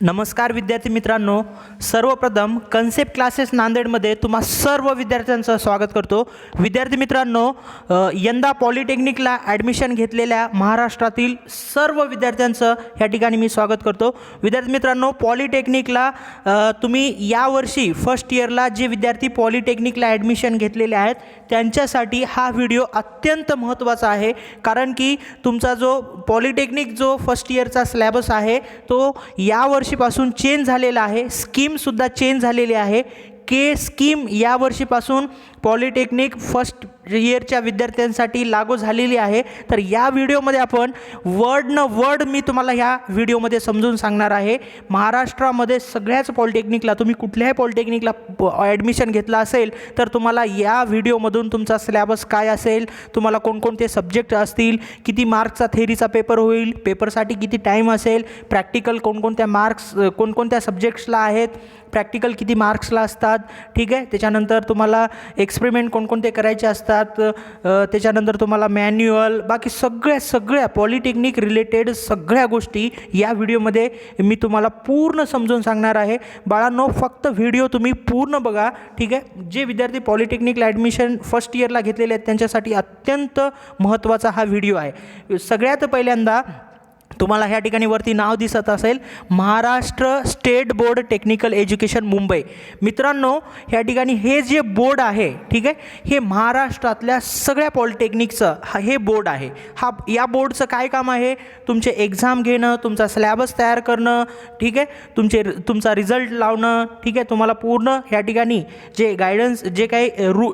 नमस्कार विद्यार्थी मित्रांनो, सर्वप्रथम कन्सेप्ट क्लासेस नांदेडमध्ये तुम्हा सर्व विद्यार्थ्यांचं स्वागत करतो. विद्यार्थी मित्रांनो, यंदा पॉलिटेक्निकला ॲडमिशन घेतलेल्या महाराष्ट्रातील सर्व विद्यार्थ्यांचं ह्या ठिकाणी मी स्वागत करतो. विद्यार्थी मित्रांनो, पॉलिटेक्निकला तुम्ही यावर्षी फर्स्ट इयरला जे विद्यार्थी पॉलिटेक्निकला ॲडमिशन घेतलेले आहेत त्यांच्यासाठी हा व्हिडिओ अत्यंत महत्त्वाचा आहे. कारण की तुमचा जो पॉलिटेक्निक जो फर्स्ट इयरचा सिलेबस आहे तो यावर्षीपासून चेंज झालेला आहे. स्कीमसुद्धा चेंज झालेली आहे. के स्कीम यावर्षीपासून पॉलिटेक्निक फर्स्ट इयरच्या विद्यार्थ्यांसाठी लागू झालेली आहे. तर या व्हिडिओमध्ये आपण वर्ड न वर्ड मी तुम्हाला ह्या व्हिडिओमध्ये समजून सांगणार आहे. महाराष्ट्रामध्ये सगळ्याच पॉलिटेक्निकला तुम्ही कुठल्याही पॉलिटेक्निकला ॲडमिशन घेतला असेल तर तुम्हाला या व्हिडिओमधून तुमचा सिलेबस काय असेल, तुम्हाला कोणकोणते सब्जेक्ट असतील, किती मार्क्सचा थेरीचा पेपर होईल, पेपरसाठी किती टाईम असेल, प्रॅक्टिकल कोणकोणत्या सब्जेक्ट्सला आहेत, प्रॅक्टिकल किती मार्क्सला असतात, ठीक आहे. त्याच्यानंतर तुम्हाला एक्सपेरिमेंट कोणकोणते करायचे असतात, त्याच्यानंतर तुम्हाला मॅन्युअल, बाकी सगळ्या पॉलिटेक्निक रिलेटेड सगळ्या गोष्टी या व्हिडिओमध्ये मी तुम्हाला पूर्ण समजून सांगणार आहे. बाळांनो, फक्त व्हिडिओ तुम्ही पूर्ण बघा, ठीक आहे. जे विद्यार्थी पॉलिटेक्निकला ॲडमिशन फर्स्ट इयरला घेतलेले आहेत त्यांच्यासाठी अत्यंत महत्त्वाचा हा व्हिडिओ आहे. सगळ्यात पहिल्यांदा तुम्हाला ह्या ठिकाणी वरती नाव दिसत असेल, Maharashtra state board technical education Mumbai. मित्रांनो, ह्या ठिकाणी हे जे बोर्ड आहे, ठीक आहे, हे महाराष्ट्रातल्या सगळ्या पॉलिटेक्निकचं हे बोर्ड आहे. या बोर्डचं काय काम आहे? तुमचे एक्झाम घेणं, तुमचा सिलेबस तयार करणं, ठीक आहे, तुमचा रिझल्ट लावणं, ठीक आहे. तुम्हाला पूर्ण ह्या ठिकाणी जे गायडन्स, जे काही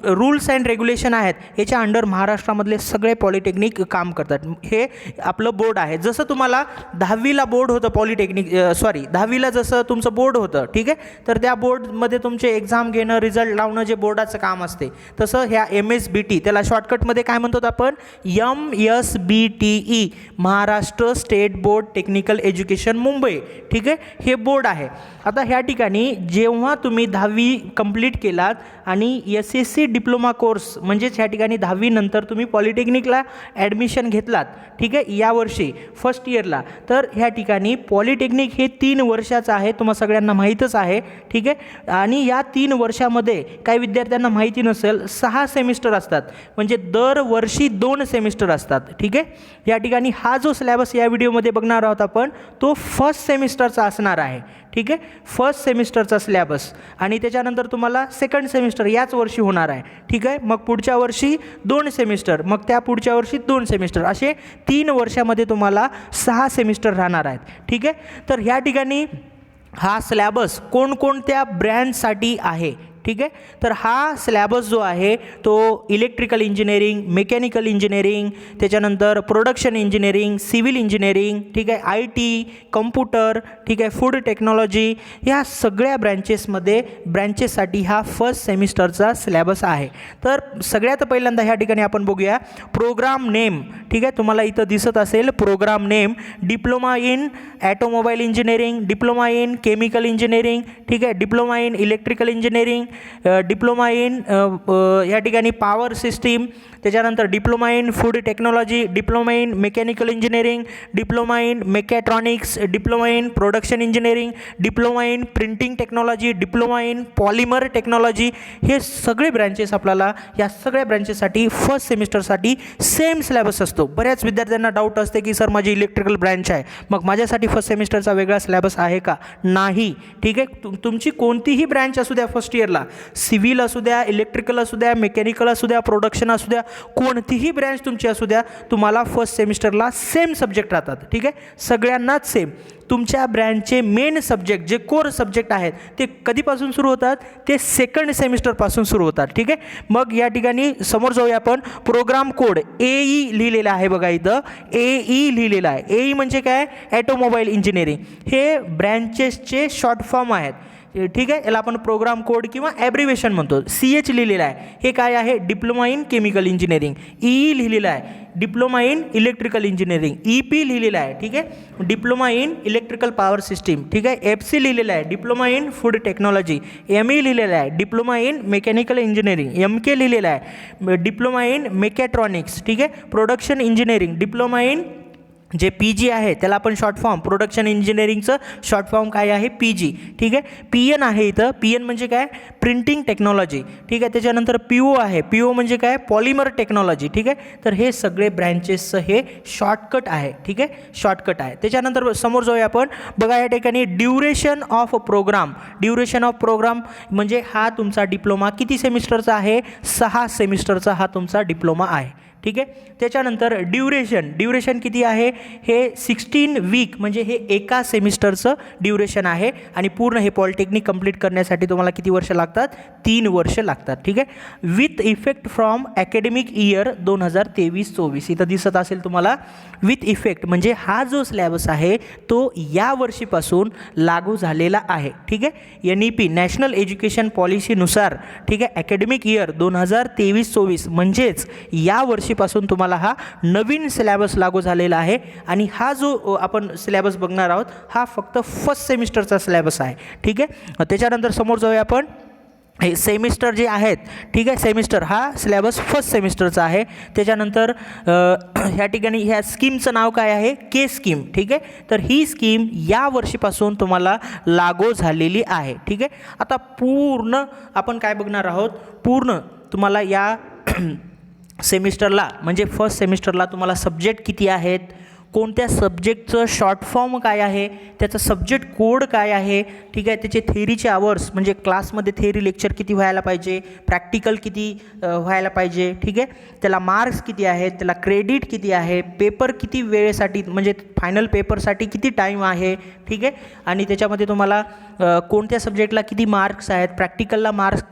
रूल्स अँड रेग्युलेशन आहेत याच्या अंडर महाराष्ट्रामधले सगळे पॉलिटेक्निक काम करतात. हे आपलं बोर्ड आहे. जसं तुम्हाला 10वीला बोर्ड होतं पॉलिटेक्निक, 10वीला जसं तुमचं बोर्ड होतं, ठीक आहे, तर त्या बोर्डमध्ये तुमचे एक्झाम घेणं, रिझल्ट लावणं जे बोर्डाचं काम असते, तसं ह्या MSBT, त्याला शॉर्टकटमध्ये काय म्हणतो आपण, MSBTE, Maharashtra state board technical education Mumbai, ठीक आहे, हे बोर्ड आहे. आता ह्या ठिकाणी जेव्हा तुम्ही 10वी कंप्लीट केलात आणि SSC डिप्लोमा कोर्स म्हणजेच ह्या ठिकाणी 10वी नंतर तुम्ही पॉलिटेक्निकला ॲडमिशन घेतलात, ठीक आहे, यावर्षी फर्स्ट इयरला, तर ह्या ठिकाणी पॉलिटेक्निक हे 3 वर्षाचं आहे. तुम्हाला सगळ्यांना माहीतच आहे, ठीक आहे. आणि या 3 वर्षामध्ये काही विद्यार्थ्यांना माहिती नसेल, 6 सेमिस्टर असतात, म्हणजे दरवर्षी 2 सेमिस्टर असतात, ठीक आहे. या ठिकाणी हा जो सिलेबस या व्हिडिओमध्ये बघणार आहोत आपण तो फर्स्ट सेमिस्टरचा असणार आहे, ठीक आहे, फर्स्ट सेमिस्टरचा सिलेबस. आणि त्याच्यानंतर तुम्हाला सेकंड सेमिस्टर याच वर्षी होणार आहे, ठीक आहे. मग पुढच्या वर्षी 2 सेमिस्टर, मग त्या पुढच्या वर्षी 2 सेमिस्टर, असे 3 वर्षामध्ये तुम्हाला 6 सेमिस्टर राहणार आहेत, ठीक आहे. तर ह्या ठिकाणी हा सिलेबस कोणकोणत्या ब्रँचसाठी आहे, ठीक आहे. तर हा सिलेबस जो आहे तो इलेक्ट्रिकल इंजिनिअरिंग, मेकॅनिकल इंजिनिअरिंग, त्याच्यानंतर प्रोडक्शन इंजिनिअरिंग, सिव्हिल इंजिनिअरिंग, ठीक आहे, IT, कम्प्युटर, ठीक आहे, फूड टेक्नॉलॉजी, ह्या सगळ्या ब्रँचेससाठी हा फर्स्ट सेमिस्टरचा सिलेबस आहे. तर सगळ्यात पहिल्यांदा ह्या ठिकाणी आपण बघूया प्रोग्राम नेम, ठीक आहे. तुम्हाला इथं दिसत असेल programme name, diploma in automobile engineering, diploma in chemical engineering, ठीक आहे, diploma in electrical engineering, diploma in या ठिकाणी पॉवर सिस्टीम, त्याच्यानंतर diploma in food technology, diploma in mechanical engineering, diploma in mechatronics, diploma in production engineering, diploma in printing technology, diploma in polymer technology, हे सगळे branches आपल्याला या सगळ्या ब्रँचेससाठी first सेमिस्टरसाठी सेम सिलेबस असतो. बऱ्याच विद्यार्थ्यांना डाऊट असते की सर माझी इलेक्ट्रिकल ब्रँच आहे, मग माझ्यासाठी फर्स्ट सेमिस्टरचा वेगळा सिलेबस आहे का? नाही, ठीक आहे. तुमची कोणतीही ब्रँच असू द्या फर्स्ट इयरला, सिव्हिल असू द्या, इलेक्ट्रिकल असू द्या, मेकॅनिकल असू द्या, प्रोडक्शन असू द्या, कोणतीही ब्रँच तुमची असू द्या, तुम्हाला फर्स्ट सेमिस्टरला सेम सब्जेक्ट राहतात, ठीक आहे, सगळ्यांनाच सेम. तुमच्या ब्रँचचे मेन सब्जेक्ट जे कोर सब्जेक्ट आहेत ते कधीपासून सुरू होतात? ते सेकंड सेमिस्टरपासून सुरू होतात, ठीक आहे. मग या ठिकाणी समोर जाऊया आपण. प्रोग्राम कोड AE लिहिलेला आहे बघा, इथं AE लिहिलेला आहे. AE म्हणजे काय? Automobile engineering. हे ब्रँचेसचे शॉर्ट फॉर्म आहेत, ठीक आहे. याला आपण प्रोग्राम कोड किंवा ॲब्रिव्हेशन म्हणतो. CH लिहिलेला आहे. हे काय आहे? Diploma in chemical engineering. EE लिहिलेला आहे, diploma in electrical engineering. EP लिहिलेला आहे, ठीक आहे, diploma in electrical power system, ठीक आहे. FC लिहिलेला आहे, diploma in food technology. ME लिहिलेला आहे, diploma in mechanical engineering. MK लिहिलेला आहे, डिप्लोमा इन मेकॅट्रॉनिक्स, ठीक आहे. Production engineering, diploma in J P G आहे त्याला आपण शॉर्ट फॉर्म, प्रोडक्शन इंजिनिअरिंगचं शॉर्ट फॉर्म काय आहे, पी जी. ठीक आहे. पी एन आहे इथं, पी एन म्हणजे काय, प्रिंटिंग टेक्नॉलॉजी. ठीक आहे. त्याच्यानंतर पी ओ आहे, पी ओ म्हणजे काय, पॉलिमर टेक्नॉलॉजी. ठीक आहे. तर हे सगळे ब्रँचेसचं हे शॉर्टकट आहे. ठीक आहे, शॉर्टकट आहे. त्याच्यानंतर समोर जाऊया आपण. बघा या ठिकाणी duration of programme. Duration of programme म्हणजे हा तुमचा डिप्लोमा किती सेमिस्टरचा आहे, 6 सेमिस्टरचा हा तुमचा डिप्लोमा आहे. ठीक आहे. त्याच्यानंतर ड्युरेशन किती आहे, हे 16 वीक म्हणजे हे एका सेमिस्टरचं ड्युरेशन आहे. आणि पूर्ण हे पॉलिटेक्निक कंप्लीट करण्यासाठी तुम्हाला किती वर्ष लागतात, 3 वर्ष लागतात. ठीक आहे. With effect from academic year 2023-24. इथं दिसत असेल तुम्हाला विथ इफेक्ट म्हणजे हा जो सिलेबस आहे तो या वर्षीपासून लागू झालेला आहे. ठीक आहे. NEP नॅशनल एज्युकेशन पॉलिसीनुसार, ठीक आहे, ॲकॅडमिक इयर 2023-24 म्हणजेच या वर्षीपासून तुम्हाला हा नवीन सिलेबस लागू झालेला आहे. आणि हा जो आपण सिलेबस बघणार आहोत हा फक्त फर्स्ट सेमिस्टरचा सिलेबस आहे. ठीक आहे. त्याच्यानंतर समोर जाऊया आपण. हे सेमिस्टर जे आहेत, ठीक आहे, सेमिस्टर हा सिलेबस फर्स्ट सेमिस्टरचा आहे. त्याच्यानंतर ह्या ठिकाणी ह्या स्कीमचं नाव काय आहे, के स्कीम. ठीक आहे. तर ही स्कीम या वर्षीपासून तुम्हाला लागू झालेली आहे. ठीक आहे. आता पूर्ण आपण काय बघणार आहोत, पूर्ण तुम्हाला या सेमिस्टरला म्हणजे फर्स्ट सेमिस्टरला तुम्हाला सब्जेक्ट किती आहेत, कोणत्या सब्जेक्टचं शॉर्ट फॉर्म काय आहे, त्याचा सब्जेक्ट कोड काय आहे. ठीक आहे. त्याचे थेअरीचे आवर्स म्हणजे क्लासमध्ये थेअरी लेक्चर किती व्हायला पाहिजे, प्रॅक्टिकल किती व्हायला पाहिजे. ठीक आहे. त्याला मार्क्स किती आहेत, त्याला क्रेडिट किती आहे, पेपर किती वेळेसाठी म्हणजे फायनल पेपरसाठी किती टाईम आहे. ठीक आहे. आणि त्याच्यामध्ये तुम्हाला कोणत्या सब्जेक्टला किती मार्क्स आहेत, प्रॅक्टिकलला मार्क्स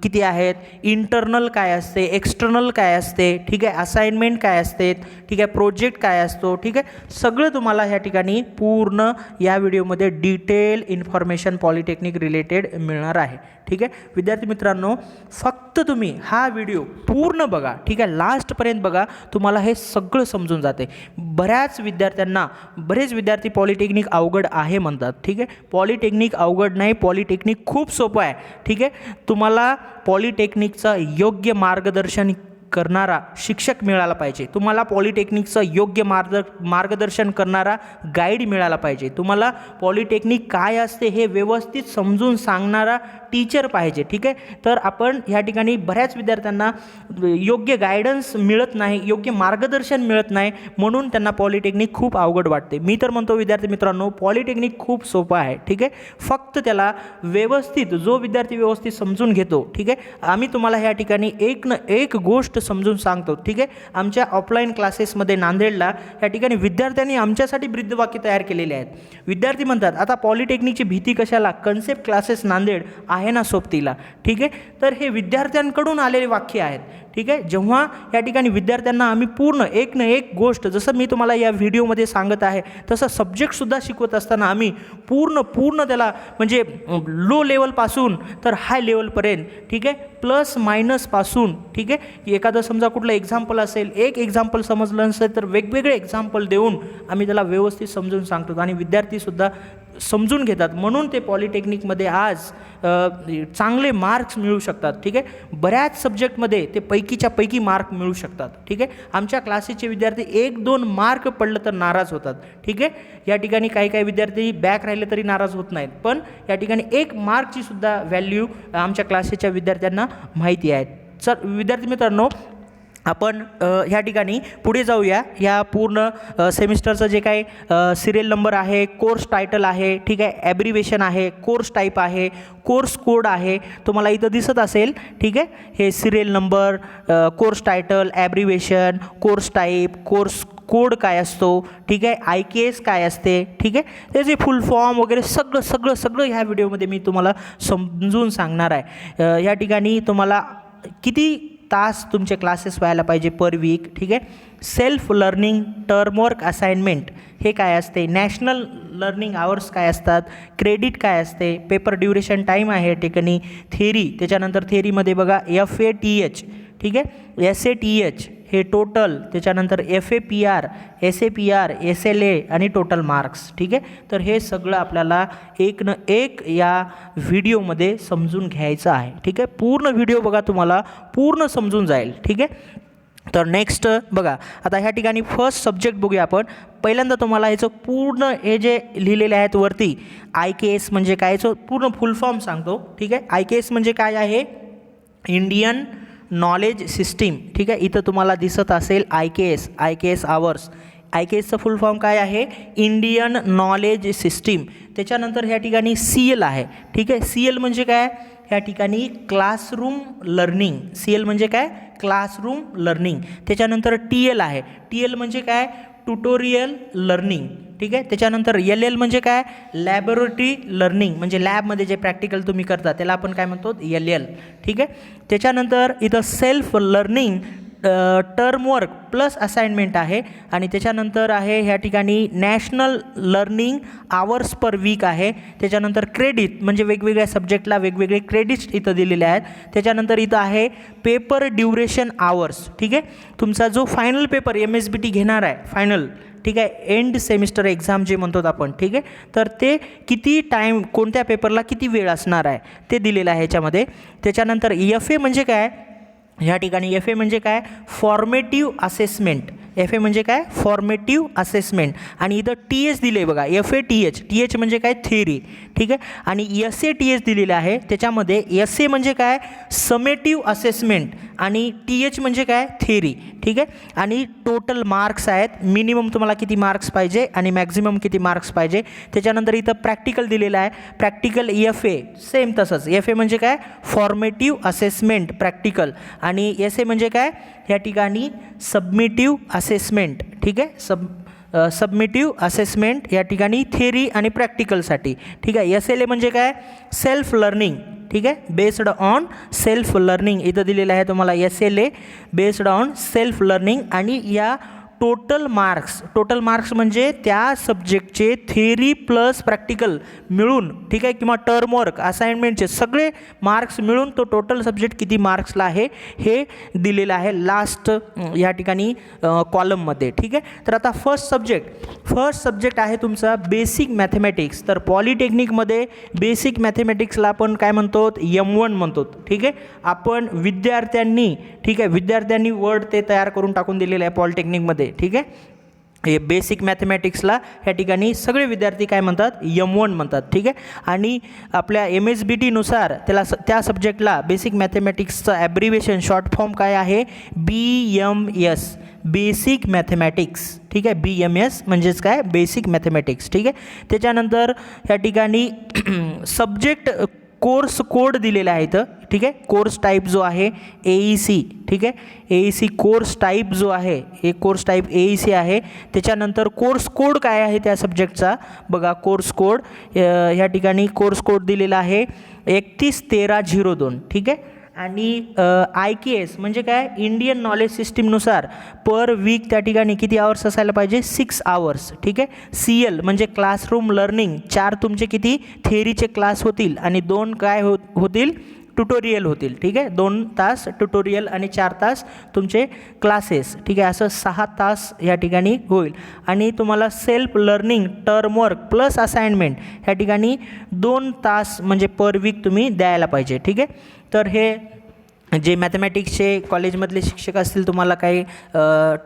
किती आहेत, इंटरनल काय असते, एक्सटर्नल काय असते. ठीक आहे. असाइनमेंट काय असते. ठीक आहे. प्रोजेक्ट काय असतो. ठीक आहे. सगळं तुम्हाला ह्या ठिकाणी पूर्ण या व्हिडिओमध्ये डिटेल इन्फॉर्मेशन पॉलिटेक्निक रिलेटेड मिळणार आहे. ठीक आहे. विद्यार्थी मित्रांनो, फक्त तुम्ही हा व्हिडिओ पूर्ण बघा. ठीक आहे. लास्टपर्यंत बघा, तुम्हाला हे सगळं समजून जाते. बरेच विद्यार्थी पॉलिटेक्निक अवघड आहे म्हणतात. ठीक आहे. पॉलिटेक्निक अवघड नाही, पॉलिटेक्निक खूप सोपं आहे. ठीक आहे. तुम्हाला पॉलिटेक्निकचं योग्य मार्गदर्शन करणारा शिक्षक मिळाला पाहिजे, तुम्हाला पॉलिटेक्निकचं योग्य मार्गदर्शन करणारा गाईड मिळाला पाहिजे, तुम्हाला पॉलिटेक्निक काय असते हे व्यवस्थित समजून सांगणारा टीचर पाहिजे. ठीक आहे. तर आपण ह्या ठिकाणी बऱ्याच विद्यार्थ्यांना योग्य गायडन्स मिळत नाही, योग्य मार्गदर्शन मिळत नाही, म्हणून त्यांना पॉलिटेक्निक खूप अवघड वाटते. मी तर म्हणतो विद्यार्थी मित्रांनो, पॉलिटेक्निक खूप सोपं आहे. ठीक आहे. फक्त त्याला व्यवस्थित जो विद्यार्थी व्यवस्थित समजून घेतो. ठीक आहे. आम्ही तुम्हाला ह्या ठिकाणी एक गोष्ट समजून सांगतो. ठीक आहे. आमच्या ऑफलाईन क्लासेसमध्ये नांदेडला ह्या ठिकाणी विद्यार्थ्यांनी आमच्यासाठी ब्रीदवाक्य तयार केलेले आहेत. विद्यार्थी म्हणतात, आता पॉलिटेक्निकची भीती कशाला, कन्सेप्ट क्लासेस नांदेड आहे ना सोबतीला. ठीक आहे. तर हे विद्यार्थ्यांकडून आलेले वाक्य आहेत. ठीक आहे. जेव्हा या ठिकाणी विद्यार्थ्यांना आम्ही पूर्ण एक ना एक गोष्ट, जसं मी तुम्हाला या व्हिडिओमध्ये सांगत आहे तसं सब्जेक्टसुद्धा शिकवत असताना आम्ही पूर्ण त्याला म्हणजे लो लेवलपासून तर हाय लेवलपर्यंत, ठीक आहे, प्लस मायनसपासून, ठीक आहे, एखादं समजा कुठलं एक्झाम्पल असेल, एक एक्झाम्पल समजलं नसेल तर वेगवेगळे एक्झाम्पल देऊन आम्ही त्याला व्यवस्थित समजून सांगतो आणि विद्यार्थीसुद्धा समजून घेतात. म्हणून ते पॉलिटेक्निकमध्ये आज चांगले मार्क्स मिळू शकतात. ठीक आहे. बऱ्याच सब्जेक्टमध्ये ते पैकीच्या पैकी मार्क मिळू शकतात. ठीक आहे. आमच्या क्लासेसचे विद्यार्थी 1-2 मार्क पडलं तर नाराज होतात. ठीक आहे. या ठिकाणी काही विद्यार्थी बॅक राहिले तरी नाराज होत नाहीत, पण या ठिकाणी 1 मार्कची सुद्धा व्हॅल्यू आमच्या क्लासेसच्या विद्यार्थ्यांना माहिती आहे. चल विद्यार्थी मित्रांनो, आपण ह्या ठिकाणी पुढे जाऊया. ह्या पूर्ण सेमिस्टरचं जे काही सिरियल नंबर आहे, कोर्स टायटल आहे, ठीक आहे, ॲब्रिवेशन आहे, कोर्स टाईप आहे, कोर्स कोड आहे, तुम्हाला इथं दिसत असेल. ठीक आहे. हे serial number, course title, abbreviation, course type, course code काय असतो, ठीक आहे, IKS काय असते, ठीक आहे, त्याचे फुल फॉर्म वगैरे सगळं ह्या व्हिडिओमध्ये मी तुम्हाला समजून सांगणार आहे. या ठिकाणी तुम्हाला किती तास तुमचे क्लासेस व्हायला पाहिजे पर वीक. ठीक आहे. सेल्फ लर्निंग, टर्मवर्क असाइनमेंट हे काय असते, नॅशनल लर्निंग आवर्स काय असतात, क्रेडिट काय असते, पेपर ड्युरेशन टाईम आहे या ठिकाणी, थेरी, त्याच्यानंतर थेरीमध्ये बघा FATH, ठीक आहे, SATH हे टोटल, त्याच्यानंतर FAPR, SAPR, SLA आणि टोटल मार्क्स. ठीक आहे. तर हे सगळं आपल्याला एक न एक या व्हिडिओमध्ये समजून घ्यायचं आहे. ठीक आहे. पूर्ण व्हिडिओ बघा, तुम्हाला पूर्ण समजून जाईल. ठीक आहे. तर नेक्स्ट बघा, आता ह्या ठिकाणी फर्स्ट सब्जेक्ट बघूया आपण. पहिल्यांदा तुम्हाला ह्याचं पूर्ण हे जे लिहिलेले आहेत वरती IKS म्हणजे काय, याचं पूर्ण फुल फॉर्म सांगतो. ठीक आहे, IKS म्हणजे काय आहे, इंडियन नॉलेज सिस्टीम. ठीक आहे, इथं तुम्हाला दिसत असेल IKS आवर्स. IKSचं फुल फॉर्म काय आहे, इंडियन नॉलेज सिस्टीम. त्याच्यानंतर ह्या ठिकाणी CL आहे. ठीक आहे, CL म्हणजे काय, ह्या ठिकाणी क्लासरूम लर्निंग. CL म्हणजे काय, क्लासरूम लर्निंग. त्याच्यानंतर TL आहे. TL म्हणजे काय, ट्युटोरियल लर्निंग. ठीक आहे, त्याच्यानंतर LL म्हणजे काय, लॅबोरेटरी लर्निंग, म्हणजे लॅबमध्ये जे प्रॅक्टिकल तुम्ही करता त्याला आपण काय म्हणतो, LL. ठीक आहे, त्याच्यानंतर इथं self learning term work plus assignment आहे. आणि त्याच्यानंतर आहे ह्या ठिकाणी national learning hours per weak आहे. त्याच्यानंतर क्रेडिट म्हणजे वेगवेगळ्या सब्जेक्टला वेगवेगळे क्रेडिट्स इथं दिलेले आहेत. त्याच्यानंतर इथं आहे पेपर ड्युरेशन आवर्स. ठीक आहे, तुमचा जो फायनल पेपर MSBT घेणार आहे फायनल, ठीक आहे, एंड सेमिस्टर एक्झाम जे म्हणतो आपण. ठीक आहे, तर ते किती टाईम, कोणत्या पेपरला किती वेळ असणार आहे ते दिलेलं आहे ह्याच्यामध्ये. त्याच्यानंतर FA म्हणजे काय, ह्या ठिकाणी FA म्हणजे काय, फॉर्मेटिव्ह असेसमेंट. FA म्हणजे काय, फॉर्मेटिव्ह असेसमेंट. आणि इथं TH दिले आहे बघा, TH म्हणजे काय, थेअरी. ठीक आहे, आणि SATH दिलेलं आहे. त्याच्यामध्ये SA म्हणजे काय, समेटिव्ह असेसमेंट, आणि TH म्हणजे काय, थेअरी. ठीक आहे, आणि टोटल मार्क्स आहेत, मिनिमम तुम्हाला किती मार्क्स पाहिजे आणि मॅक्झिमम किती मार्क्स पाहिजे. त्याच्यानंतर इथं प्रॅक्टिकल दिलेलं आहे. प्रॅक्टिकल FA सेम तसंच. FA म्हणजे काय, फॉर्मेटिव्ह असेसमेंट प्रॅक्टिकल, आणि SA म्हणजे काय, ह्या ठिकाणी सबमिटिव्ह असेसमेंट. ठीक आहे, सबमिटिव्ह असेसमेंट या ठिकाणी थेअरी आणि प्रॅक्टिकलसाठी. ठीक आहे, SLA म्हणजे काय, सेल्फ लर्निंग. ठीक आहे, बेस्ड ऑन सेल्फ लर्निंग इथं दिलेलं आहे तुम्हाला, SLA based on self learning. आणि या टोटल मार्क्स म्हणजे त्या सब्जेक्टचे थेअरी प्लस प्रॅक्टिकल मिळून, ठीक आहे, किंवा टर्म वर्क असाइनमेंटचे सगळे मार्क्स मिळून तो टोटल सब्जेक्ट किती मार्क्सला आहे हे दिलेलं आहे लास्ट या ठिकाणी कॉलममध्ये. ठीक आहे, तर आता फर्स्ट सब्जेक्ट आहे तुमचा बेसिक मॅथमॅटिक्स. तर पॉलिटेक्निकमध्ये बेसिक मॅथमॅटिक्सला आपण काय म्हणतो, M1 म्हणतो. ठीक आहे, आपण विद्यार्थ्यांनी वर्ड ते तयार करून टाकून दिलेलं आहे पॉलिटेक्निकमध्ये. ठीक आहे, हे बेसिक मॅथमॅटिक्सला ह्या ठिकाणी सगळे विद्यार्थी काय म्हणतात, M1 म्हणतात. ठीक आहे, आणि आपल्या MSBT नुसार त्या सब्जेक्टला बेसिक मॅथमॅटिक्सचं ॲब्रिव्हिएशन शॉर्ट फॉर्म काय आहे, BMS, बेसिक मॅथमॅटिक्स. ठीक आहे, BMS म्हणजेच काय, बेसिक मॅथमॅटिक्स. ठीक आहे, त्याच्यानंतर ह्या ठिकाणी सब्जेक्ट कोर्स कोड दिलेला आहे इथं. ठीक आहे, कोर्स टाईप जो आहे AEC. ठीक आहे, AEC कोर्स टाईप जो आहे, हे कोर्स टाईप AEC आहे. त्याच्यानंतर कोर्स कोड काय आहे त्या सब्जेक्टचा बघा, कोर्स कोड ह्या ठिकाणी कोर्स कोड दिलेला आहे 311302. ठीक आहे, आणि IKS म्हणजे काय, इंडियन नॉलेज सिस्टीमनुसार पर वीक त्या ठिकाणी किती आवर्स असायला पाहिजे, 6 आवर्स. ठीक आहे, CL म्हणजे क्लासरूम लर्निंग, 4 तुमचे किती थेअरीचे क्लास होतील आणि 2 काय होतील, ट्युटोरियल होतील. ठीक आहे, 2 तास ट्युटोरियल आणि 4 तास तुमचे क्लासेस. ठीक आहे, असं 6 तास या ठिकाणी होईल. आणि तुम्हाला self learning term work plus assignment ह्या ठिकाणी 2 तास म्हणजे पर वीक तुम्ही द्यायला पाहिजे. ठीक आहे, तर हे जे मॅथमॅटिक्सचे कॉलेजमधले शिक्षक असतील तुम्हाला काही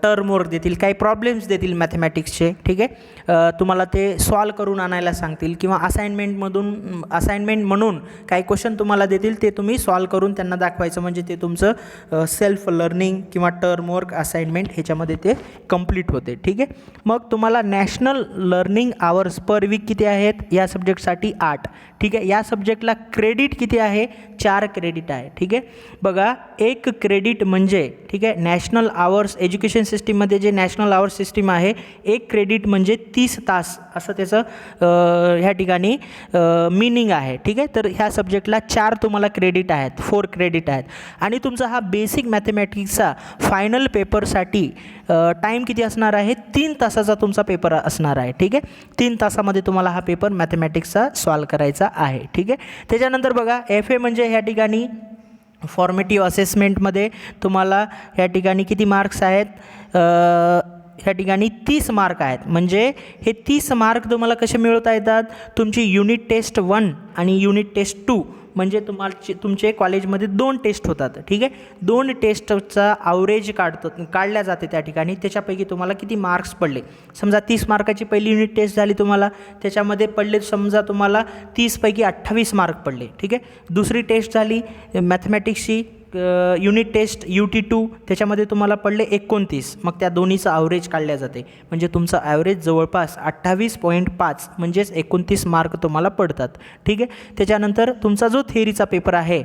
टर्म वर्क देतील, काही प्रॉब्लेम्स देतील मॅथमॅटिक्सचे. ठीक आहे, तुम्हाला ते सॉल्व करून आणायला सांगतील, किंवा असाइनमेंट म्हणून काही क्वेश्चन तुम्हाला देतील, ते तुम्ही सॉल्व करून त्यांना दाखवायचं, म्हणजे ते तुमचं सेल्फ लर्निंग किंवा टर्म वर्क असाइनमेंट ह्याच्यामध्ये ते कंप्लीट होते. ठीक आहे, मग तुम्हाला national learning hours per weak किती आहेत या सब्जेक्टसाठी, 8. ठीक आहे, या सब्जेक्टला क्रेडिट किती आहे, 4 क्रेडिट आहे. ठीक आहे, बघा 1 क्रेडिट म्हणजे, ठीक आहे, नॅशनल आवर्स एज्युकेशन सिस्टीममध्ये जे नॅशनल आवर्स सिस्टीम आहे, 1 क्रेडिट म्हणजे 30 तास असं त्याचं ह्या ठिकाणी मीनिंग आहे. ठीक आहे, तर ह्या सब्जेक्टला 4 तुम्हाला क्रेडिट आहेत, 4 क्रेडिट आहेत. आणि तुमचा हा बेसिक मॅथमॅटिक्सचा फायनल पेपरसाठी टाईम किती असणार आहे, 3 तासाचा तुमचा पेपर असणार आहे. ठीक आहे, 3 तासामध्ये तुम्हाला हा पेपर मॅथमॅटिक्सचा सॉल्व करायचा आहे. ठीक आहे, त्याच्यानंतर बघा FA म्हणजे ह्या ठिकाणी फॉर्मेटिव्ह असेसमेंटमध्ये तुम्हाला ह्या ठिकाणी किती मार्क्स आहेत, ह्या ठिकाणी 30 मार्क आहेत. म्हणजे हे 30 मार्क तुम्हाला कसे मिळवता येतात, तुमची युनिट टेस्ट 1 आणि युनिट टेस्ट 2 म्हणजे तुमचे कॉलेजमध्ये 2 टेस्ट होतात, ठीक आहे. 2 टेस्टचा ॲव्हरेज काढल्या जाते त्या ठिकाणी. त्याच्यापैकी तुम्हाला किती मार्क्स पडले. समजा 30 मार्काची पहिली युनिट टेस्ट झाली तुम्हाला, त्याच्यामध्ये पडले समजा तुम्हाला 30 पैकी 28 मार्क पडले, ठीक आहे. दुसरी टेस्ट झाली मॅथमॅटिक्सची युनिट टेस्ट UT2, त्याच्यामध्ये तुम्हाला पडले 29. मग त्या दोन्हीचं ॲव्हरेज काढल्या जाते, म्हणजे तुमचं ॲव्हरेज जवळपास 28.5 म्हणजेच 29 मार्क तुम्हाला पडतात, ठीक आहे. त्याच्यानंतर तुमचा जो थिअरीचा पेपर आहे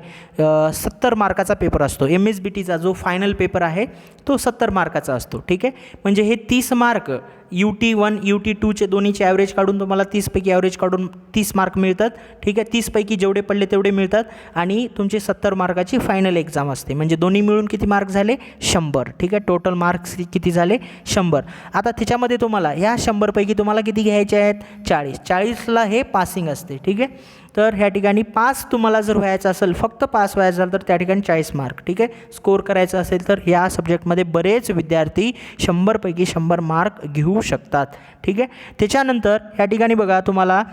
70 मार्काचा पेपर असतो. MSBTचा जो फायनल पेपर आहे तो 70 मार्काचा असतो, ठीक आहे. म्हणजे हे 30 मार्क UT1 UT2चे दोन्हीचे ॲव्हरेज काढून तुम्हाला 30 पैकी ॲव्हरेज काढून 30 मार्क मिळतात, ठीक आहे. 30 पैकी जेवढे पडले तेवढे मिळतात आणि तुमची 70 मार्काची फायनल एक्झाम असते. म्हणजे दोन्ही मिळून किती मार्क झाले 100, ठीक आहे. टोटल मार्क्स किती झाले 100. आता त्याच्यामध्ये तुम्हाला ह्या 100 पैकी तुम्हाला किती घ्यायचे आहेत 40ला हे पासिंग असते, ठीक आहे. तर ह्या ठिकाणी पास तुम्हाला जर व्हायचं असेल, फक्त पास व्हायचं असेल तर त्या ठिकाणी 40 मार्क, ठीक आहे. स्कोर करायचं असेल तर ह्या सब्जेक्टमध्ये बरेच विद्यार्थी 100 पैकी 100 मार्क घेऊ शकतात, ठीक आहे. त्याच्यानंतर ह्या ठिकाणी बघा तुम्हाला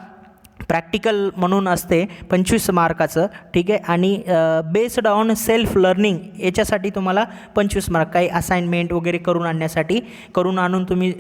प्रॅक्टिकल म्हणून असते 25 मार्काचं, ठीक आहे. आणि बेस्ड ऑन सेल्फ लर्निंग याच्यासाठी तुम्हाला 25 मार्क, काही असाइनमेंट वगैरे करून आणून तुम्ही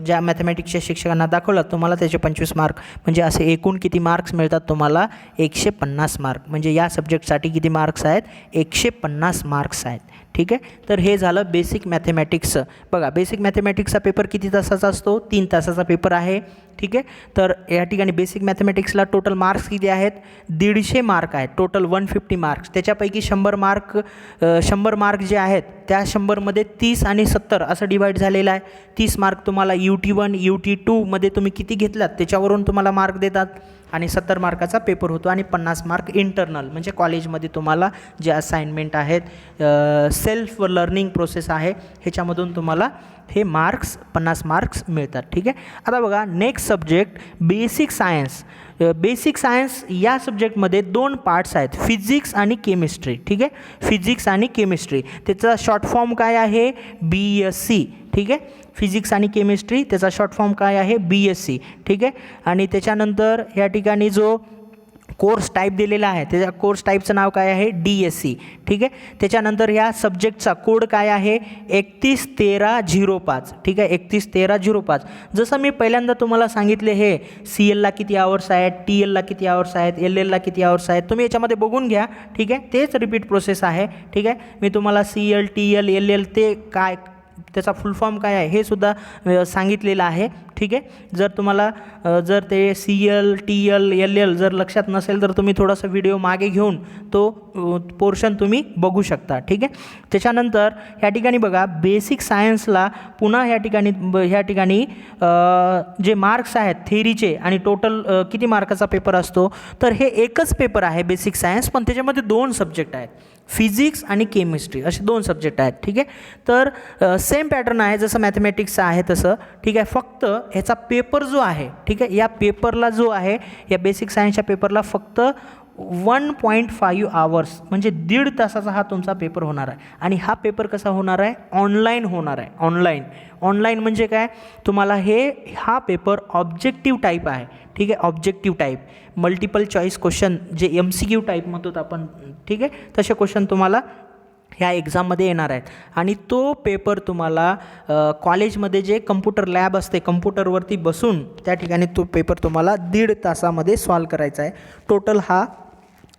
ज्या मॅथमॅटिक्सच्या शिक्षकांना दाखवलं तुम्हाला त्याचे 25 मार्क, म्हणजे असे एकूण किती मार्क्स मिळतात तुम्हाला 150 मार्क. म्हणजे या सब्जेक्टसाठी किती मार्क्स आहेत 150 मार्क्स आहेत, ठीक आहे. तर हे झालं बेसिक मॅथमॅटिक्सचं. बघा बेसिक मॅथमॅटिक्सचा पेपर किती तासाचा असतो 3 तासाचा पेपर आहे, ठीक आहे. तर या ठिकाणी बेसिक मॅथमॅटिक्सला टोटल मार्क्स किती आहेत 150 मार्क आहेत, टोटल 150 मार्क्स. त्याच्यापैकी 100 मार्क जे आहेत त्या 100मध्ये 30 आणि 70 असं डिवाईड झालेलं आहे. 30 मार्क तुम्हाला UT1 UT2मध्ये तुम्ही किती घेतलात त्याच्यावरून तुम्हाला मार्क देतात आणि 70 मार्काचा पेपर होतो आणि 50 मार्क इंटरनल म्हणजे कॉलेजमध्ये तुम्हाला जे असाइनमेंट आहेत सेल्फ लर्निंग प्रोसेस आहे ह्याच्यामधून तुम्हाला हे मार्क्स 50 मार्क्स मिळतात, ठीक आहे. आता बघा next subject basic science. Basic science या सब्जेक्टमध्ये 2 पार्ट्स आहेत, फिजिक्स आणि केमिस्ट्री, ठीक आहे. फिजिक्स आणि केमिस्ट्री त्याचा शॉर्ट फॉर्म काय आहे BSc, ठीक आहे. फिजिक्स आणि केमिस्ट्री त्याचा शॉर्ट फॉर्म काय आहे BSc, ठीक आहे. आणि त्याच्यानंतर या ठिकाणी जो कोर्स टाईप दिलेला आहे त्याच्या कोर्स टाईपचं नाव काय आहे DSc, ठीक आहे. त्याच्यानंतर ह्या सब्जेक्टचा कोड काय आहे 311305, ठीक आहे. 311305. जसं मी पहिल्यांदा तुम्हाला सांगितले हे CLला किती आवर्स आहेत, TLला किती आवर्स आहेत, LLला किती आवर्स आहेत तुम्ही याच्यामध्ये बघून घ्या, ठीक आहे. तेच रिपीट प्रोसेस आहे, ठीक आहे. मी तुम्हाला CL TL LL ते काय त्याचा फुल फॉर्म काय आहे हे सुद्धा सांगितलेलं आहे, ठीक आहे. जर तुम्हाला जर ते CL TL LL जर लक्षात नसेल तर तुम्ही थोडासा व्हिडिओ मागे घेऊन तो पोर्शन तुम्ही बघू शकता, ठीक आहे. त्याच्यानंतर ह्या ठिकाणी बघा बेसिक सायन्सला पुन्हा ह्या ठिकाणी जे मार्क्स आहेत थेअरीचे आणि टोटल किती मार्काचा पेपर असतो तर हे एकच पेपर आहे बेसिक सायन्स, पण त्याच्यामध्ये 2 सब्जेक्ट आहेत फिजिक्स आणि केमिस्ट्री असे 2 सब्जेक्ट आहेत, ठीक आहे. तर सेम पॅटर्न आहे जसं मॅथमॅटिक्सचं आहे तसं, ठीक आहे. फक्त ह्याचा पेपर जो आहे, ठीक आहे, या पेपरला जो आहे या बेसिक सायन्सच्या पेपरला फक्त 1.5 आवर्स म्हणजे 1.5 तासाचा हा तुमचा पेपर होणार आहे. आणि हा पेपर कसा होणार आहे ऑनलाईन होणार आहे. ऑनलाईन म्हणजे काय तुम्हाला हा पेपर ऑब्जेक्टिव्ह टाईप आहे, ठीक आहे. Objective type multiple choice question जे MCQ टाईप म्हणतो आपण, ठीक आहे, तसे क्वेश्चन तुम्हाला ह्या एक्झाममध्ये येणार आहेत. आणि तो पेपर तुम्हाला कॉलेजमध्ये जे कम्प्युटर लॅब असते कम्प्युटरवरती बसून त्या ठिकाणी तो पेपर तुम्हाला 1.5 तासामध्ये सॉल्व करायचा आहे. टोटल हा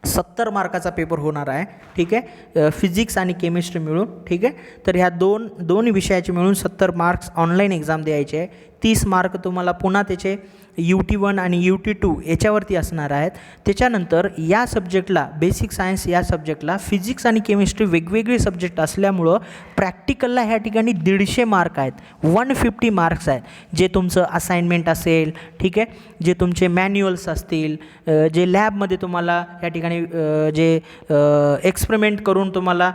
70 मार्काचा पेपर होणार आहे, ठीक आहे. फिजिक्स आणि केमिस्ट्री मिळून, ठीक आहे. तर ह्या दोन विषयाचे मिळून 70 मार्क्स ऑनलाईन एक्झाम द्यायचे आहे. 30 मार्क तुम्हाला पुन्हा त्याचे UT1 आणि UT2 याच्यावरती असणार आहेत. त्याच्यानंतर या सब्जेक्टला बेसिक सायन्स या सब्जेक्टला फिजिक्स आणि केमिस्ट्री वेगवेगळे सब्जेक्ट असल्यामुळं प्रॅक्टिकलला ह्या ठिकाणी 150 मार्क आहेत, 150 मार्क्स आहेत. जे तुमचं असाइनमेंट असेल, ठीक आहे, जे तुमचे मॅन्युअल्स असतील, जे लॅबमध्ये तुम्हाला या ठिकाणी जे एक्सपेरिमेंट करून तुम्हाला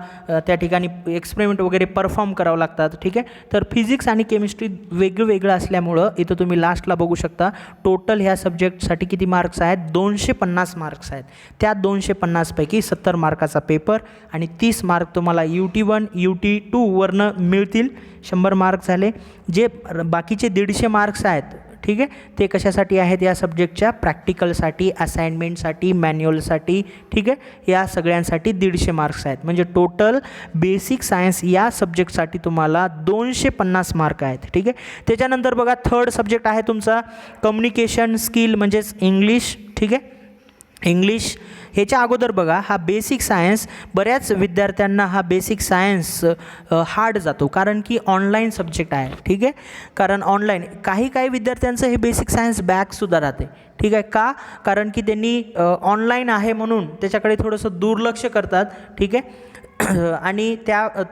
त्या ठिकाणी एक्सपेरिमेंट वगैरे परफॉर्म करावं लागतात, ठीक आहे. तर फिजिक्स आणि केमिस्ट्री वेगळं असल्यामुळं इथं तुम्ही लास्टला बघू शकता टोटल ह्या सब्जेक्टसाठी किती मार्क्स आहेत 250 मार्क्स आहेत. त्या 250 पैकी 70 मार्काचा पेपर आणि 30 मार्क तुम्हाला UT1 UT2 वरनं मिळतील. 100 मार्क झाले. जे बाकीचे 150 मार्क्स आहेत ठीक आहे. ते कशासाठी आहेत या सब्जेक्टच्या? प्रॅक्टिकलसाठी, असाइनमेंटसाठी, मॅन्युअलसाठी, ठीक आहे. या सगळ्यांसाठी 150 मार्क्स आहेत. म्हणजे टोटल बेसिक सायन्स या सब्जेक्टसाठी तुम्हाला 250 मार्क आहेत, ठीक आहे. त्याच्यानंतर बघा थर्ड सब्जेक्ट आहे तुमचा कम्युनिकेशन स्किल म्हणजेच इंग्लिश, ठीक आहे. इंग्लिश ह्याच्या अगोदर बघा हा बेसिक सायन्स बऱ्याच विद्यार्थ्यांना हा बेसिक सायन्स हार्ड जातो कारण की ऑनलाईन सब्जेक्ट आहे, ठीक आहे. कारण ऑनलाईन काही विद्यार्थ्यांचं हे बेसिक सायन्स बॅकसुद्धा राहते, ठीक आहे. का? कारण की त्यांनी ऑनलाईन आहे म्हणून त्याच्याकडे थोडंसं दुर्लक्ष करतात, ठीक आहे. आणि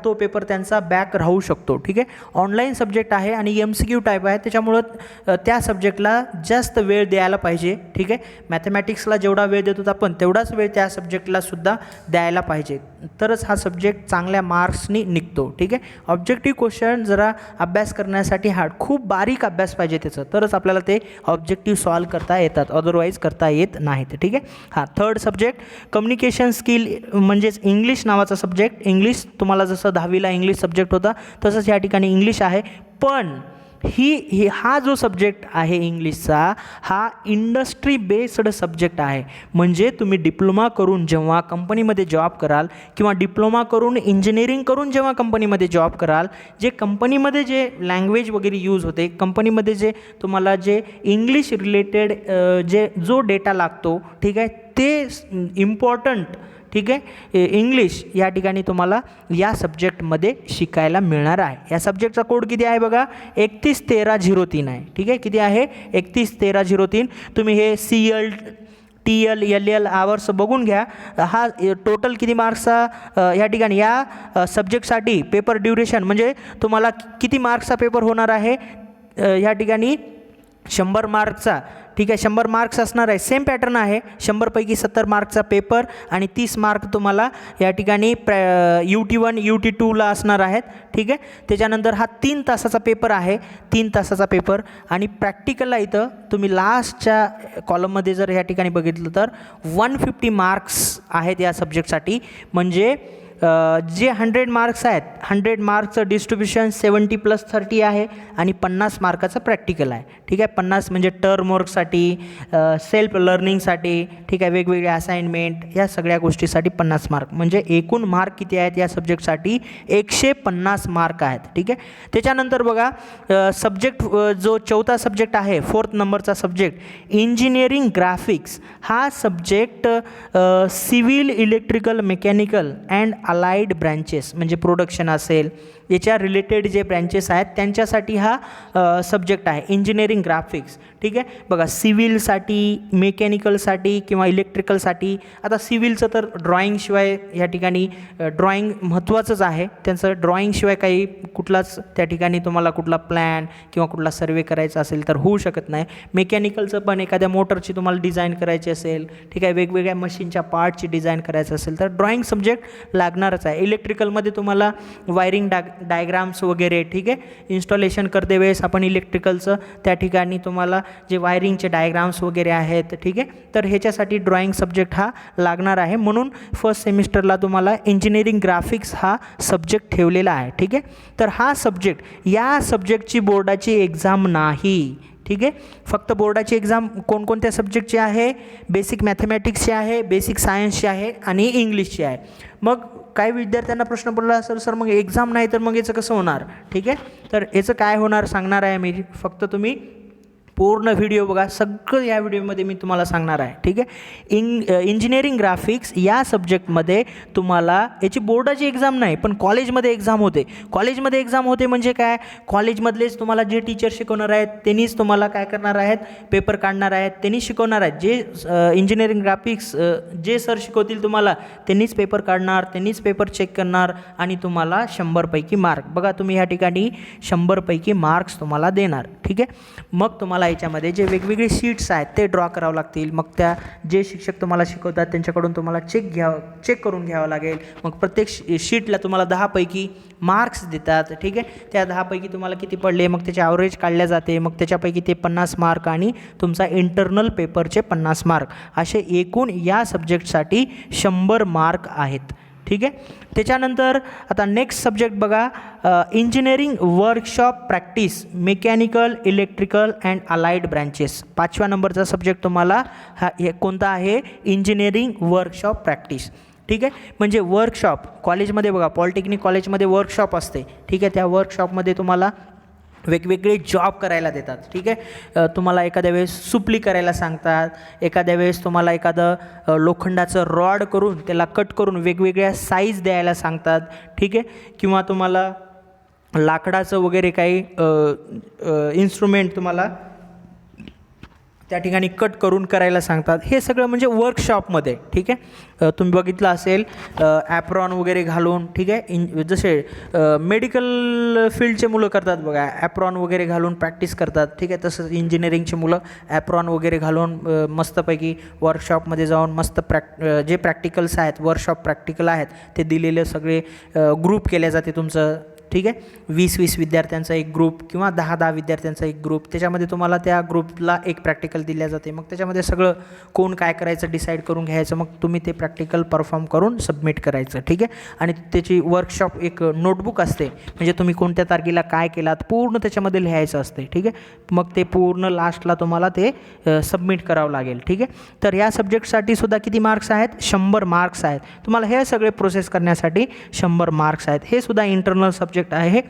तो पेपर त्यांचा बॅक राहू शकतो, ठीक आहे. ऑनलाईन सब्जेक्ट आहे आणि MCQ टाईप आहे, त्याच्यामुळं त्या सब्जेक्टला जास्त वेळ द्यायला पाहिजे, ठीक आहे. मॅथमॅटिक्सला जेवढा वेळ देतो आपण तेवढाच वेळ त्या सब्जेक्टलासुद्धा द्यायला पाहिजे, तरच हा सब्जेक्ट चांगल्या मार्क्सनी निघतो, ठीक आहे. ऑब्जेक्टिव्ह क्वेश्चन जरा अभ्यास करण्यासाठी खूप बारीक अभ्यास पाहिजे त्याचं, तरच आपल्याला ते ऑब्जेक्टिव्ह सॉल्व करता येतात, अदरवाईज करता येत नाहीत, ठीक आहे. हां, थर्ड सब्जेक्ट कम्युनिकेशन स्किल म्हणजेच इंग्लिश नावाचा सब्जेक्ट. इंग्लिश तुम्हाला जसं 10वीला इंग्लिश सब्जेक्ट होता तसंच या ठिकाणी इंग्लिश आहे, पण हा जो सब्जेक्ट आहे इंग्लिशचा हा इंडस्ट्री बेस्ड सब्जेक्ट आहे. म्हणजे तुम्ही डिप्लोमा करून जेव्हा कंपनीमध्ये जॉब कराल किंवा डिप्लोमा करून इंजिनिअरिंग करून जेव्हा कंपनीमध्ये जॉब कराल, जे कंपनीमध्ये जे लँग्वेज वगैरे यूज होते, कंपनीमध्ये जे तुम्हाला जे इंग्लिश रिलेटेड जो डेटा लागतो, ठीक आहे, ते इम्पॉर्टंट, ठीक आहे, इंग्लिश या ठिकाणी तुम्हाला या सब्जेक्टमध्ये शिकायला मिळणार आहे. या सब्जेक्टचा कोड किती आहे बघा? 311303 आहे, ठीक आहे. किती आहे? 311303. तुम्ही हे CL TL LL आवर्स बघून घ्या. हा टोटल किती मार्क्सचा या ठिकाणी या सब्जेक्टसाठी पेपर ड्युरेशन म्हणजे तुम्हाला किती मार्क्सचा पेपर होणार आहे या ठिकाणी? 100 मार्कचा, ठीक आहे. 100 मार्क्स असणार आहे. सेम पॅटर्न आहे. 100 पैकी 70 मार्कचा पेपर आणि 30 मार्क तुम्हाला या ठिकाणी UT1 UT2ला असणार आहेत, ठीक आहे. त्याच्यानंतर हा 3 तासाचा पेपर आहे, 3 तासाचा पेपर. आणि प्रॅक्टिकलला इथं तुम्ही लास्टच्या कॉलममध्ये जर या ठिकाणी बघितलं तर 150 मार्क्स आहेत या सब्जेक्टसाठी. म्हणजे जे 100 मार्क्स आहेत, 100 मार्क्सचं डिस्ट्रीब्युशन 70+30 आहे आणि 50 मार्काचं प्रॅक्टिकल आहे, ठीक आहे. 50 म्हणजे टर्म वर्कसाठी, सेल्फ लर्निंगसाठी, ठीक आहे, वेगवेगळे असाइनमेंट या सगळ्या गोष्टीसाठी 50 मार्क. म्हणजे एकूण मार्क किती आहेत या सब्जेक्टसाठी? 150 मार्क आहेत, ठीक आहे. त्याच्यानंतर बघा सब्जेक्ट जो चौथा सब्जेक्ट आहे, 4th नंबरचा सब्जेक्ट इंजिनिअरिंग ग्राफिक्स. हा subject civil, electrical, mechanical and allied branches म्हणजे प्रोडक्शन असेल याच्या रिलेटेड जे ब्रँचेस आहेत त्यांच्यासाठी हा सब्जेक्ट आहे इंजिनिअरिंग ग्राफिक्स, ठीक आहे. बघा सिव्हिलसाठी, मेकॅनिकलसाठी किंवा इलेक्ट्रिकलसाठी. आता सिव्हिलचं तर ड्रॉईंगशिवाय या ठिकाणी ड्रॉईंग महत्त्वाचंच आहे, त्यांचं ड्रॉईंगशिवाय काही कुठलाच त्या ठिकाणी तुम्हाला कुठला प्लॅन किंवा कुठला सर्वे करायचा असेल तर होऊ शकत नाही. मेकॅनिकलचं पण एखाद्या मोटरची तुम्हाला डिझाईन करायची असेल, ठीक आहे, वेगवेगळ्या मशीनच्या पार्टची डिझाईन करायचं असेल तर ड्रॉईंग सब्जेक्ट लागणारच आहे. इलेक्ट्रिकलमध्ये तुम्हाला वायरिंग डायग्राम्स वगैरे, ठीक आहे, इन्स्टॉलेशन करते वेळेस आपण इलेक्ट्रिकलचं त्या ठिकाणी तुम्हाला जे वायरिंगचे डायग्राम्स वगैरे आहेत, ठीक आहे, तर ह्याच्यासाठी ड्रॉईंग सब्जेक्ट हा लागणार आहे. म्हणून फर्स्ट सेमिस्टरला तुम्हाला इंजिनिअरिंग ग्राफिक्स हा सब्जेक्ट ठेवलेला आहे, ठीक आहे. तर हा सब्जेक्ट या सब्जेक्टची बोर्डाची एक्झाम नाही, ठीक आहे. फक्त बोर्डाची एक्झाम कोणकोणत्या सब्जेक्टची आहे? बेसिक मॅथमॅटिक्सची आहे, बेसिक सायन्सची आहे आणि इंग्लिशची आहे. मग काही विद्यार्थ्यांना प्रश्न पडला असेल, सर मग एक्झाम नाही तर मग याचं कसं होणार? ठीक आहे, तर याचं काय होणार सांगणार आहे मी. फक्त तुम्ही पूर्ण व्हिडिओ बघा, सगळं या व्हिडिओमध्ये मी तुम्हाला सांगणार आहे, ठीक आहे. इंजिनिअरिंग ग्राफिक्स या सब्जेक्टमध्ये तुम्हाला याची बोर्डाची एक्झाम नाही पण कॉलेजमध्ये एक्झाम होते. कॉलेजमध्ये एक्झाम होते म्हणजे काय? कॉलेजमधलेच तुम्हाला जे टीचर शिकवणार आहेत त्यांनीच तुम्हाला काय करणार आहेत? पेपर काढणार आहेत, त्यांनी शिकवणार आहेत. जे इंजिनिअरिंग ग्राफिक्स जे सर शिकवतील तुम्हाला त्यांनीच पेपर काढणार, त्यांनीच पेपर चेक करणार आणि तुम्हाला 100 पैकी मार्क. बघा तुम्ही ह्या ठिकाणी 100 पैकी मार्क्स तुम्हाला देणार, ठीक आहे. मग तुम्हाला याच्यामध्ये जे वेगवेगळे शीट्स आहेत ते ड्रॉ करावं लागतील. मग त्या जे शिक्षक तुम्हाला शिकवतात त्यांच्याकडून तुम्हाला चेक करून घ्यावं लागेल. मग प्रत्येक शीटला तुम्हाला 10 पैकी मार्क्स देतात, ठीक आहे. त्या 10 पैकी तुम्हाला किती पडले मग त्याचे ॲव्हरेज काढल्या जाते. मग त्याच्यापैकी ते 50 मार्क आणि तुमचा इंटरनल पेपरचे 50 मार्क असे एकूण या सब्जेक्टसाठी 100 मार्क आहेत, ठीक आहे. त्याच्यानंतर आता नेक्स्ट सब्जेक्ट बघा, engineering workshop practice mechanical electrical and allied branches. 5व्या नंबरचा सब्जेक्ट तुम्हाला हे कोणता आहे, इंजिनिअरिंग वर्कशॉप प्रॅक्टिस. ठीक आहे, म्हणजे वर्कशॉप कॉलेजमध्ये बघा, पॉलिटेक्निक कॉलेजमध्ये वर्कशॉप असते. ठीक आहे, त्या वर्कशॉपमध्ये तुम्हाला वेगवेगळे जॉब करायला देतात. ठीक आहे, तुम्हाला एखाद्या वेळेस सुपली करायला सांगतात, एखाद्या वेळेस तुम्हाला एखादं लोखंडाचं रॉड करून त्याला कट करून वेगवेगळ्या साईज द्यायला सांगतात. ठीक आहे, किंवा तुम्हाला लाकडाचं वगैरे काही इन्स्ट्रुमेंट तुम्हाला त्या ठिकाणी कट करून करायला सांगतात. हे सगळं म्हणजे वर्कशॉपमध्ये. ठीक आहे, तुम्ही बघितलं असेल ॲप्रॉन वगैरे घालून. ठीक आहे, जसे मेडिकल फील्डचे मुलं करतात बघा, ॲप्रॉन वगैरे घालून प्रॅक्टिस करतात. ठीक आहे, तसंच इंजिनिअरिंगचे मुलं ॲप्रॉन वगैरे घालून मस्तपैकी वर्कशॉपमध्ये जाऊन मस्त जे प्रॅक्टिकल्स आहेत, वर्कशॉप प्रॅक्टिकल आहेत, ते दिलेले सगळे ग्रुप केले जाते तुमचं. ठीक आहे, 20-20 विद्यार्थ्यांचा एक ग्रुप किंवा 10-10 विद्यार्थ्यांचा एक ग्रुप, त्याच्यामध्ये तुम्हाला त्या ग्रुपला एक प्रॅक्टिकल दिल्या जाते. मग त्याच्यामध्ये सगळं कोण काय करायचं डिसाईड करून घ्यायचं, मग तुम्ही ते प्रॅक्टिकल परफॉर्म करून सबमिट करायचं. ठीक आहे, आणि त्याची वर्कशॉप एक नोटबुक असते, म्हणजे तुम्ही कोणत्या तारखेला काय केलात पूर्ण त्याच्यामध्ये लिहायचं असते. ठीक आहे, मग ते पूर्ण लास्टला तुम्हाला ते सबमिट करावं लागेल. ठीक आहे, तर या सब्जेक्टसाठी सुद्धा किती मार्क्स आहेत, 100 मार्क्स आहेत. तुम्हाला हे सगळे प्रोसेस करण्यासाठी 100 मार्क्स आहेत. हे सुद्धा इंटरनल सब्जेक्ट आहे.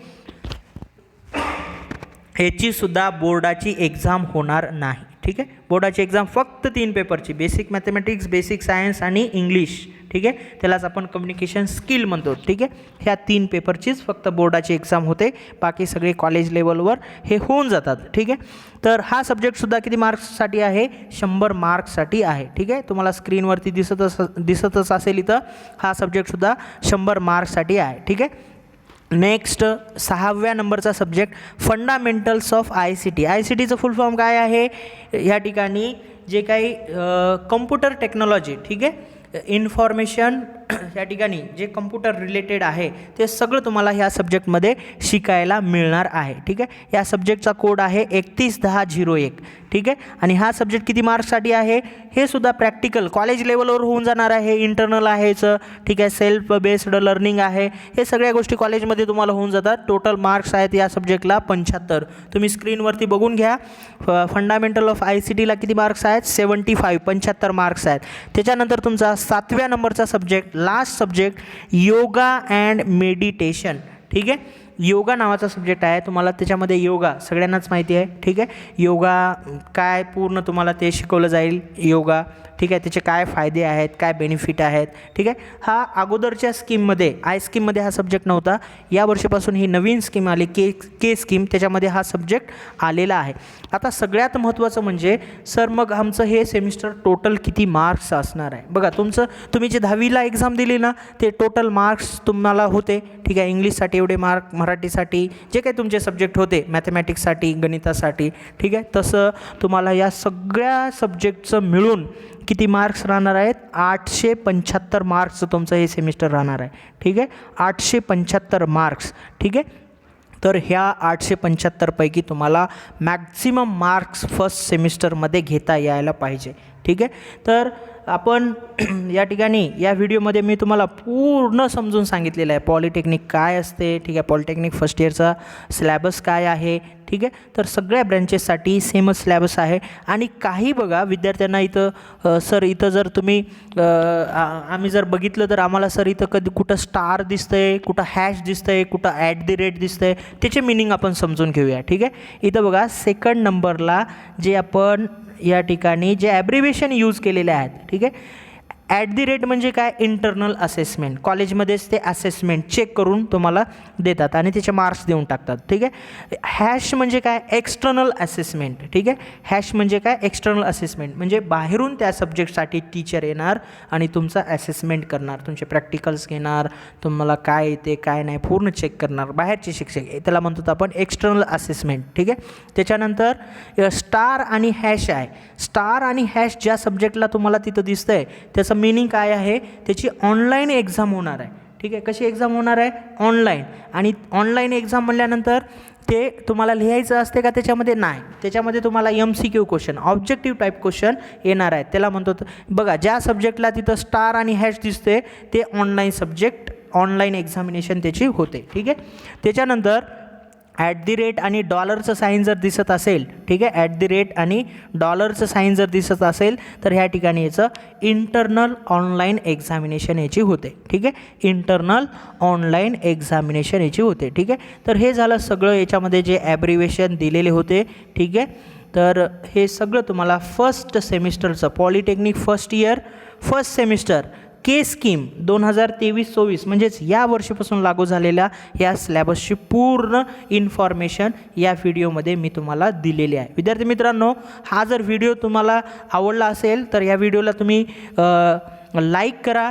ह्याची सुद्धा बोर्डाची एक्झाम होणार नाही. ठीक आहे, बोर्डाची एक्झाम फक्त 3 पेपरची, बेसिक मॅथमॅटिक्स, बेसिक सायन्स आणि इंग्लिश. ठीक आहे, त्यालाच आपण कम्युनिकेशन स्किल म्हणतो. ठीक आहे, ह्या 3 पेपरचीच फक्त बोर्डाची एक्झाम होते, बाकी सगळे कॉलेज लेवलवर हे होऊन जातात. ठीक आहे, तर हा सब्जेक्टसुद्धा किती मार्क्ससाठी आहे, 100 मार्क्ससाठी आहे. ठीक आहे, तुम्हाला स्क्रीनवरती दिसतच असेल इथं, हा सब्जेक्टसुद्धा 100 मार्क्ससाठी आहे. ठीक आहे, नेक्स्ट 6व्या नंबरचा सब्जेक्ट फंडामेंटल्स ऑफ ICT. ICTचं फुल फॉर्म काय आहे, ह्या ठिकाणी जे काही कम्प्युटर टेक्नॉलॉजी, ठीक आहे, इन्फॉर्मेशन, या ठिकाणी जे कम्प्युटर रिलेटेड आहे ते सगळं तुम्हाला ह्या सब्जेक्टमध्ये शिकायला मिळणार आहे. ठीक आहे, या सब्जेक्टचा कोड आहे 311001. ठीक आहे, आणि हा सब्जेक्ट किती मार्क्ससाठी आहे, हे सुद्धा प्रॅक्टिकल कॉलेज लेवलवर होऊन जाणार आहे, इंटरनल आहेचं. ठीक आहे, सेल्फ बेस्ड लर्निंग आहे, हे सगळ्या गोष्टी कॉलेजमध्ये तुम्हाला होऊन जातात. टोटल मार्क्स आहेत या सब्जेक्टला 75. तुम्ही स्क्रीनवरती बघून घ्या, फंडामेंटल ऑफ ICTला किती मार्क्स आहेत, 75, 75 मार्क्स आहेत. त्याच्यानंतर तुमचा 7व्या नंबरचा subject, last subject, yoga and meditation. ठीक आहे, योगा नावाचा सब्जेक्ट आहे. तुम्हाला त्याच्यामध्ये योगा सगळ्यांनाच माहिती आहे. ठीक आहे, योगा काय पूर्ण तुम्हाला ते शिकवलं जाईल, योगा. ठीक आहे, त्याचे काय फायदे आहेत, काय बेनिफिट आहेत. ठीक आहे, हा अगोदरच्या स्कीममध्ये स्कीममध्ये हा सब्जेक्ट नव्हता, या वर्षीपासून ही नवीन स्कीम आली, के स्कीम, त्याच्यामध्ये हा सब्जेक्ट आलेला आहे. आता सगळ्यात महत्त्वाचं म्हणजे सर मग आमचं हे सेमिस्टर टोटल किती मार्क्स असणार आहे. बघा, तुम्ही जे 10वीला एक्झाम दिली ना, ते टोटल मार्क्स तुम्हाला होते. ठीक आहे, इंग्लिशसाठी एवढे मार्क, मराठीसाठी जे काही तुमचे सब्जेक्ट होते, मॅथमॅटिक्ससाठी, गणितासाठी. ठीक आहे, तसं तुम्हाला या सगळ्या सब्जेक्टचं मिळून किती मार्क्स राहणार आहेत, 875 मार्क्सचं तुमचं हे सेमिस्टर राहणार आहे. ठीक आहे, 875 मार्क्स. ठीक आहे, तर ह्या 875 पैकी तुम्हाला मॅक्झिमम मार्क्स फर्स्ट सेमिस्टरमध्ये घेता यायला पाहिजे. ठीक आहे, तर आपण या ठिकाणी या व्हिडिओमध्ये मी तुम्हाला पूर्ण समजून सांगितलेलं आहे पॉलिटेक्निक काय असते. ठीक आहे, पॉलिटेक्निक फर्स्ट इयरचा सिलॅबस काय आहे. ठीक आहे, तर सगळ्या ब्रँचेससाठी सेमच सिलॅबस आहे. आणि काही बघा विद्यार्थ्यांना इथं सर इथं जर तुम्ही आम्ही जर बघितलं तर आम्हाला सर इथं कधी कुठं स्टार दिसतंय, कुठं हॅश दिसतंय, कुठं @ दिसतंय, त्याचे मिनिंग आपण समजून घेऊया. ठीक आहे, इथं बघा सेकंड नंबरला जे आपण या ठिकाणी जे ॲब्रिव्हिएशन यूज केलेले आहेत. ठीक आहे, @ म्हणजे काय, इंटरनल असेसमेंट. कॉलेजमध्येच ते असेसमेंट चेक करून तुम्हाला देतात आणि त्याचे मार्क्स देऊन टाकतात. ठीक आहे, हॅश म्हणजे काय, एक्सटर्नल असेसमेंट. ठीक आहे, हॅश म्हणजे काय, एक्सटर्नल असेसमेंट म्हणजे बाहेरून त्या सब्जेक्टसाठी टीचर येणार आणि तुमचा असेसमेंट करणार, तुमचे प्रॅक्टिकल्स घेणार, तुम्हाला काय येते काय नाही पूर्ण चेक करणार, बाहेरचे शिक्षक, त्याला म्हणतो आपण एक्सटर्नल असेसमेंट. ठीक आहे, त्याच्यानंतर स्टार आणि हॅश आहे. स्टार आणि हॅश ज्या सब्जेक्टला तुम्हाला तिथं दिसतंय त्याचं मीनिंग काय आहे, त्याची ऑनलाईन एक्झाम होणार आहे. ठीक आहे, कशी एक्झाम होणार आहे, ऑनलाईन. आणि ऑनलाईन एक्झाम म्हणल्यानंतर ते तुम्हाला लिहायचं असते का त्याच्यामध्ये? नाही, त्याच्यामध्ये तुम्हाला MCQ question, objective type question येणार आहेत. त्याला म्हणतो बघा, ज्या सब्जेक्टला तिथं स्टार आणि हॅश दिसते ते ऑनलाईन सब्जेक्ट, ऑनलाईन एक्झामिनेशन त्याची होते. ठीक आहे. त्याच्यानंतर @ आणि डॉलरचं साईन जर दिसत असेल, ठीक आहे, @ आणि डॉलरचं साईन जर दिसत असेल तर ह्या ठिकाणी याचं इंटरनल ऑनलाईन एक्झामिनेशन याची होते. ठीक आहे, इंटरनल ऑनलाईन एक्झामिनेशन याची होते. ठीक आहे. तर हे झालं सगळं याच्यामध्ये जे ॲब्रिवेशन दिलेले होते. ठीक आहे. तर हे सगळं तुम्हाला फर्स्ट सेमिस्टरचं polytechnic first year first semester के स्कीम 2023-24 म्हणजेच या वर्षीपासून लागू झालेल्या या सिलॅबसची पूर्ण इन्फॉर्मेशन या व्हिडिओमध्ये मी तुम्हाला दिलेली आहे. विद्यार्थी मित्रांनो, हा जर व्हिडिओ तुम्हाला आवडला असेल तर या व्हिडिओला तुम्ही लाईक करा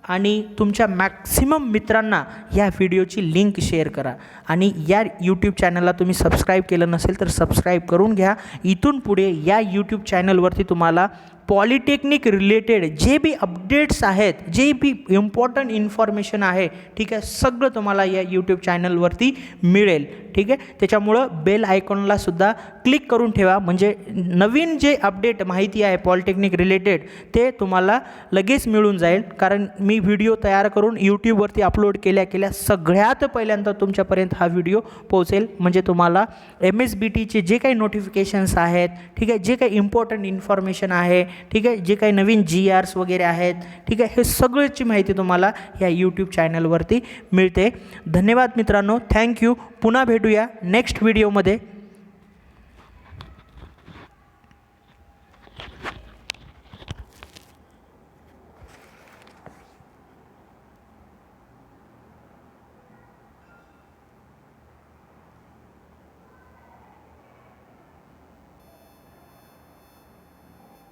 आणि तुमच्या मॅक्सिमम मित्रांना या व्हिडिओची लिंक शेअर करा. आणि या यूट्यूब चॅनलला तुम्ही सबस्क्राईब केलं नसेल तर सबस्क्राईब करून घ्या. इथून पुढे या यूट्यूब चॅनलवरती तुम्हाला पॉलिटेक्निक रिलेटेड जे बी अपडेट्स आहेत, जे बी इम्पॉर्टंट इन्फॉर्मेशन आहे, ठीक आहे, सगळं तुम्हाला या यूट्यूब चॅनलवरती मिळेल. ठीक आहे. त्याच्यामुळं बेल आयकॉनला सुद्धा क्लिक करून ठेवा, म्हणजे नवीन जे अपडेट माहिती आहे पॉलिटेक्निक रिलेटेड ते तुम्हाला लगेच मिळून जाईल. कारण मी व्हिडिओ तयार करून यूट्यूबवरती अपलोड केल्या सगळ्यात पहिल्यांदा तुमच्यापर्यंत हा व्हिडिओ पोहोचेल. म्हणजे तुम्हाला MSBTचे जे काही नोटिफिकेशन्स आहेत, ठीक आहे, जे काही इम्पॉर्टंट इन्फॉर्मेशन आहे, ठीक आहे, जे काही नवीन GRs वगैरे आहेत, ठीक आहे, हे सगळ्याची माहिती तुम्हाला या यूट्यूब चॅनलवरती मिळते. धन्यवाद मित्रांनो, थँक्यू. पुन्हा भेटूया नेक्स्ट व्हिडिओमध्ये.